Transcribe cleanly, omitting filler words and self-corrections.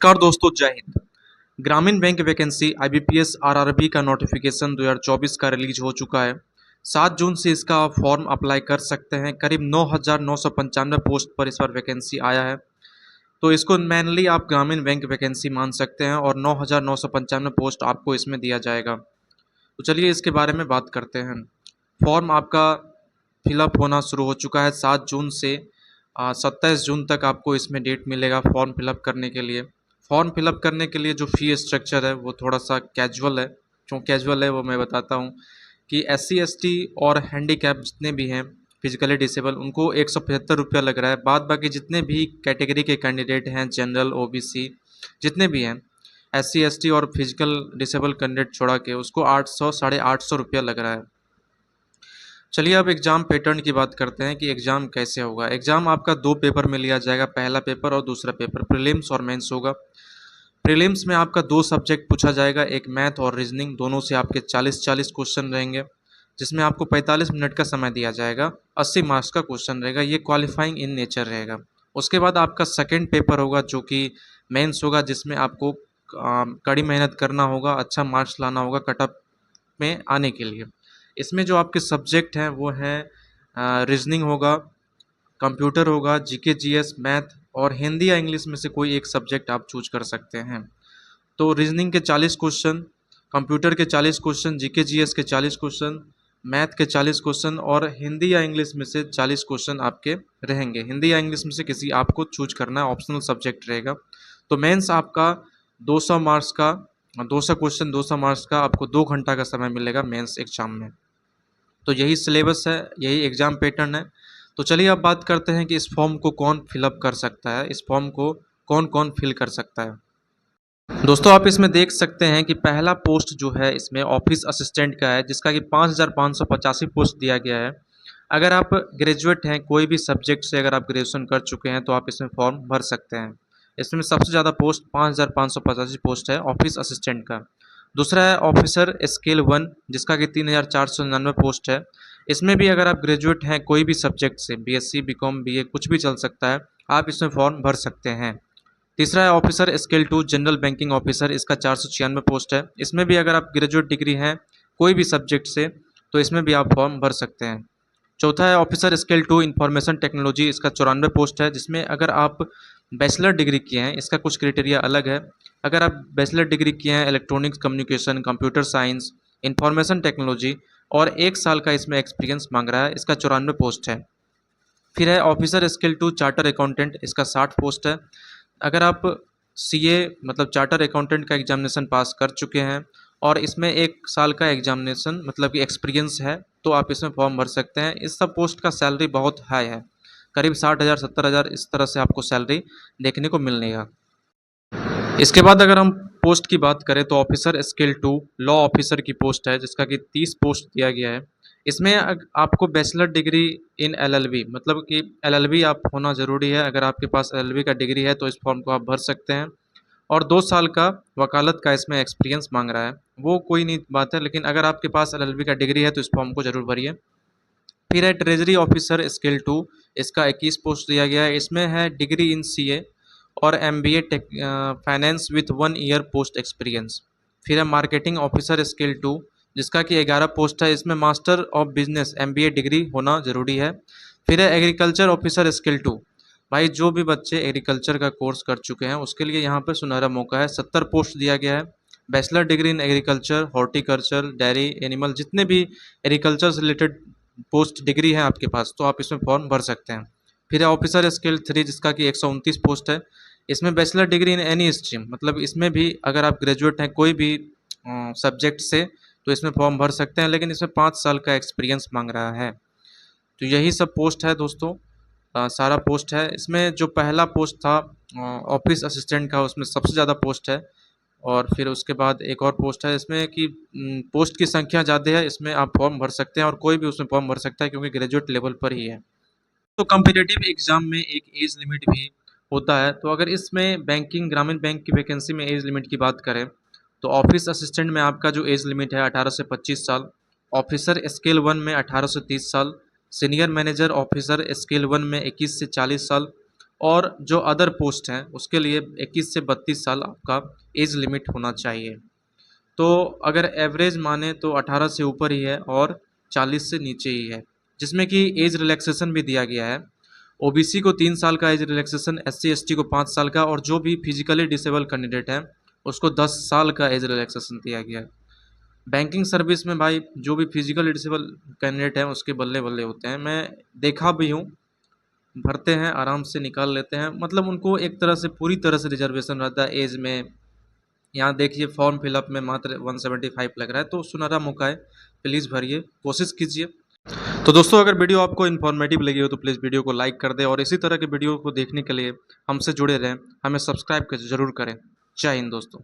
नमस्कार दोस्तों, जय हिंद। ग्रामीण बैंक वैकेंसी आईबीपीएस आरआरबी का नोटिफिकेशन 2024 का रिलीज हो चुका है। 7 जून से इसका फॉर्म अप्लाई कर सकते हैं। करीब 9,995 पोस्ट पर इस बार वैकेंसी आया है, तो इसको मेनली आप ग्रामीण बैंक वैकेंसी मान सकते हैं और 9,995 पोस्ट आपको इसमें दिया जाएगा। तो चलिए इसके बारे में बात करते हैं। फॉर्म आपका फिलअप होना शुरू हो चुका है 7 जून से 27 जून तक आपको इसमें डेट मिलेगा फॉर्म फिलअप करने के लिए। फॉर्म फिलअप करने के लिए जो फ़ी स्ट्रक्चर है वो थोड़ा सा कैजुअल है। क्यों कैजुअल है वो मैं बताता हूँ कि एससी एसटी और हैंडीकैप जितने भी हैं फिजिकली डिसेबल उनको 175 रुपया लग रहा है। बाद बाकी जितने भी कैटेगरी के कैंडिडेट हैं जनरल ओबीसी जितने भी हैं एससी एसटी और फिजिकल डिसेबल कैंडिडेट छोड़ा के उसको 800 850 रुपया लग रहा है। चलिए अब एग्ज़ाम पैटर्न की बात करते हैं कि एग्ज़ाम कैसे होगा। एग्ज़ाम आपका 2 पेपर में लिया जाएगा, पहला पेपर और दूसरा पेपर प्रीलिम्स और मेंस होगा। प्रीलिम्स में आपका 2 सब्जेक्ट पूछा जाएगा, एक मैथ और रीजनिंग, दोनों से आपके 40-40 क्वेश्चन रहेंगे, जिसमें आपको 45 मिनट का समय दिया जाएगा। 80 मार्क्स का क्वेश्चन रहेगा, ये क्वालिफाइंग इन नेचर रहेगा। उसके बाद आपका सेकेंड पेपर होगा जो कि मेंस होगा, जिसमें आपको कड़ी मेहनत करना होगा, अच्छा मार्क्स लाना होगा कट ऑफ में आने के लिए। इसमें जो आपके सब्जेक्ट हैं वो हैं रीजनिंग होगा, कंप्यूटर होगा, जीके जीएस, मैथ और हिंदी या इंग्लिश में से कोई एक सब्जेक्ट आप चूज कर सकते हैं। तो रीजनिंग के 40 क्वेश्चन, कंप्यूटर के 40 क्वेश्चन, जीके जीएस के 40 क्वेश्चन, मैथ के 40 क्वेश्चन और हिंदी या इंग्लिश में से 40 क्वेश्चन आपके रहेंगे। हिंदी या इंग्लिश में से किसी आपको चूज करना है, ऑप्शनल सब्जेक्ट रहेगा। तो मेंस आपका 200 मार्क्स का 200 क्वेश्चन 200 मार्क्स का आपको 2 घंटा का समय मिलेगा मेंस एग्जाम में। तो यही सिलेबस है, यही एग्ज़ाम पैटर्न है। तो चलिए अब बात करते हैं कि इस फॉर्म को कौन फिलअप कर सकता है, इस फॉर्म को कौन कौन फिल कर सकता है। दोस्तों आप इसमें देख सकते हैं कि पहला पोस्ट जो है इसमें ऑफिस असिस्टेंट का है, जिसका कि 5,585 पोस्ट दिया गया है। अगर आप ग्रेजुएट हैं, कोई भी सब्जेक्ट से अगर आप ग्रेजुएशन कर चुके हैं तो आप इसमें फॉर्म भर सकते हैं। इसमें सबसे ज़्यादा पोस्ट 5,585 पोस्ट है ऑफिस असिस्टेंट का। दूसरा है ऑफिसर स्केल 1, जिसका कि 3,499 पोस्ट है। इसमें भी अगर आप ग्रेजुएट हैं कोई भी सब्जेक्ट से, बीएससी, बीकॉम, बीए कुछ भी चल सकता है, आप इसमें फॉर्म भर सकते हैं। तीसरा है officer scale 2 general banking officer, इसका 496 पोस्ट है। इसमें भी अगर आप ग्रेजुएट डिग्री हैं कोई भी सब्जेक्ट से तो इसमें भी आप फॉर्म भर सकते हैं। चौथा है ऑफिसर स्केल 2 इंफॉर्मेशन टेक्नोलॉजी, इसका 94 पोस्ट है, जिसमें अगर आप बैचलर डिग्री किए हैं, इसका कुछ क्राइटेरिया अलग है। अगर आप बैचलर डिग्री किए हैं electronics communication, computer science, information technology और 1 साल का इसमें एक्सपीरियंस मांग रहा है, इसका 94 पोस्ट है। फिर है ऑफिसर स्केल 2 चार्टर अकाउंटेंट, इसका 60 पोस्ट है। अगर आप सीए मतलब चार्टर अकाउंटेंट का एग्जामिनेशन पास कर चुके हैं और इसमें 1 साल का एग्जामिनेशन मतलब कि एक्सपीरियंस है तो आप इसमें फॉर्म भर सकते हैं। इस सब पोस्ट का सैलरी बहुत हाई है, करीब 60,000 70,000 इस तरह से आपको सैलरी देखने को मिलेगा। इसके बाद अगर हम पोस्ट की बात करें तो ऑफिसर स्केल 2 लॉ ऑफिसर की पोस्ट है, जिसका कि 30 पोस्ट दिया गया है। इसमें आपको बैचलर डिग्री इन एलएलबी मतलब कि एलएलबी आप होना ज़रूरी है। अगर आपके पास एलएलबी का डिग्री है तो इस फॉर्म को आप भर सकते हैं और 2 साल का वकालत का इसमें एक्सपीरियंस मांग रहा है, वो कोई नहीं बात है, लेकिन अगर आपके पास एलएलबी का डिग्री है तो इस फॉर्म को ज़रूर भरिए। फिर है ट्रेजरी ऑफिसर स्केल 2, इसका 21 पोस्ट दिया गया है। इसमें है डिग्री इन सीए और MBA finance with 1 year post experience. फिर है मार्केटिंग ऑफिसर स्केल 2, जिसका कि 11 पोस्ट है। इसमें master of business MBA degree होना ज़रूरी है। फिर है एग्रीकल्चर ऑफिसर स्केल 2, भाई जो भी बच्चे एग्रीकल्चर का कोर्स कर चुके हैं उसके लिए यहाँ पर सुनहरा मौका है। 70 पोस्ट दिया गया है। Bachelor degree in agriculture, horticulture, dairy, animal जितने भी एग्रीकल्चर से रिलेटेड पोस्ट डिग्री है आपके पास तो आप इसमें फॉर्म भर सकते हैं। फिर है ऑफिसर स्केल 3, जिसका कि 129 पोस्ट है। इसमें bachelor degree in any stream मतलब इसमें भी अगर आप ग्रेजुएट हैं कोई भी सब्जेक्ट से तो इसमें फॉर्म भर सकते हैं, लेकिन इसमें 5 साल का एक्सपीरियंस मांग रहा है। तो यही सब पोस्ट है दोस्तों, सारा पोस्ट है। इसमें जो पहला पोस्ट था ऑफिस असिस्टेंट का, उसमें सबसे ज़्यादा पोस्ट है और फिर उसके बाद एक और पोस्ट है इसमें कि पोस्ट की संख्या ज़्यादा है, इसमें आप फॉर्म भर सकते हैं और कोई भी उसमें फॉर्म भर सकता है क्योंकि ग्रेजुएट लेवल पर ही है। तो कॉम्पिटिटिव एग्ज़ाम में एक एज लिमिट भी होता है। तो अगर इसमें बैंकिंग ग्रामीण बैंक की वैकेंसी में एज लिमिट की बात करें तो ऑफिस असिस्टेंट में आपका जो एज लिमिट है 18 से 25 साल, ऑफिसर स्केल 1 में 18 से 30 साल, सीनियर मैनेजर ऑफिसर स्केल 1 में 21 से 40 साल और जो अदर पोस्ट हैं उसके लिए 21 से 32 साल आपका एज लिमिट होना चाहिए। तो अगर एवरेज माने तो 18 से ऊपर ही है और 40 से नीचे ही है, जिसमें कि एज रिलैक्सेशन भी दिया गया है। ओबीसी को 3 साल का एज रिलैक्सेशन, एससी एसटी को 5 साल का, और जो भी फिजिकली डिसेबल कैंडिडेट है उसको 10 साल का एज रिलैक्सेशन दिया गया है। बैंकिंग सर्विस में भाई जो भी फिजिकली डिसेबल कैंडिडेट हैं उसके बल्ले बल्ले होते हैं, मैं देखा भी हूँ, भरते हैं आराम से निकाल लेते हैं, मतलब उनको एक तरह से पूरी तरह से रिजर्वेशन रहता है एज में। यहाँ देखिए फॉर्म फिलअप में मात्र 175 लग रहा है, तो सुनहरा मौका है, प्लीज़ भरिए, कोशिश कीजिए। तो दोस्तों अगर वीडियो आपको इन्फॉर्मेटिव लगी हो तो प्लीज़ वीडियो को लाइक कर दें, और इसी तरह के वीडियो को देखने के लिए हमसे जुड़े रहें, हमें सब्सक्राइब ज़रूर करें। जय हिंद दोस्तों।